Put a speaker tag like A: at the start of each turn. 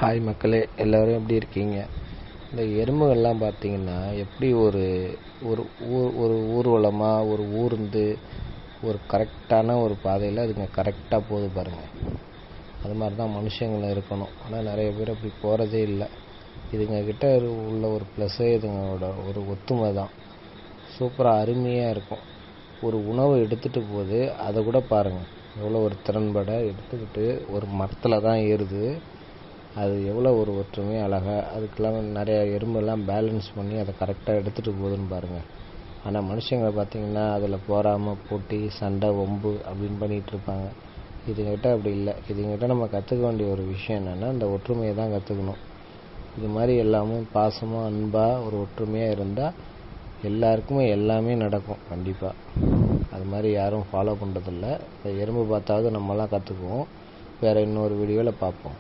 A: Hi மக்களே, எல்லோரும் எப்படி இருக்கீங்க? இந்த எறும்புகள்லாம் பார்த்தீங்கன்னா எப்படி ஒரு ஒரு ஒரு ஊர்வலமாக ஒரு ஊர்ந்து ஒரு கரெக்டான ஒரு பாதையில் அதுங்க கரெக்டாக போகுது பாருங்கள். அது மாதிரி தான் மனுஷங்களும் இருக்கணும். ஆனால் நிறைய பேர் அப்படி போகிறதே இல்லை. இதுங்கக்கிட்ட உள்ள ஒரு ப்ளஸ்ஸே இதுங்களோட ஒரு ஒத்துமை தான். சூப்பராக அருமையாக இருக்கும். ஒரு உணவை எடுத்துகிட்டு போகுது, அதை கூட பாருங்கள் எவ்வளோ ஒரு திறன்பட எடுத்துக்கிட்டு ஒரு மரத்தில் தான் ஏறுது. அது எவ்வளோ ஒரு ஒற்றுமையாக அழகாக அதுக்கெல்லாம் நிறையா எறும்பெல்லாம் பேலன்ஸ் பண்ணி அதை கரெக்டாக எடுத்துகிட்டு போகுதுன்னு பாருங்கள். ஆனால் மனுஷங்களை பார்த்திங்கன்னா அதில் போகாமல் போட்டி சண்டை வம்பு அப்படின்னு பண்ணிகிட்டு இருப்பாங்க. இதுங்கிட்ட அப்படி இல்லை. இதுங்கிட்ட நம்ம கற்றுக்க வேண்டிய ஒரு விஷயம் என்னென்னா இந்த ஒற்றுமையை தான் கற்றுக்கணும். இது மாதிரி எல்லாமே பாசமாக அன்பாக ஒரு ஒற்றுமையாக இருந்தால் எல்லாருக்குமே எல்லாமே நடக்கும் கண்டிப்பாக. அது மாதிரி யாரும் ஃபாலோ பண்ணுறதில்ல. இந்த எறும்பு பார்த்தாவது நம்மலாம் கற்றுக்குவோம். வேறு இன்னொரு வீடியோவில் பார்ப்போம்.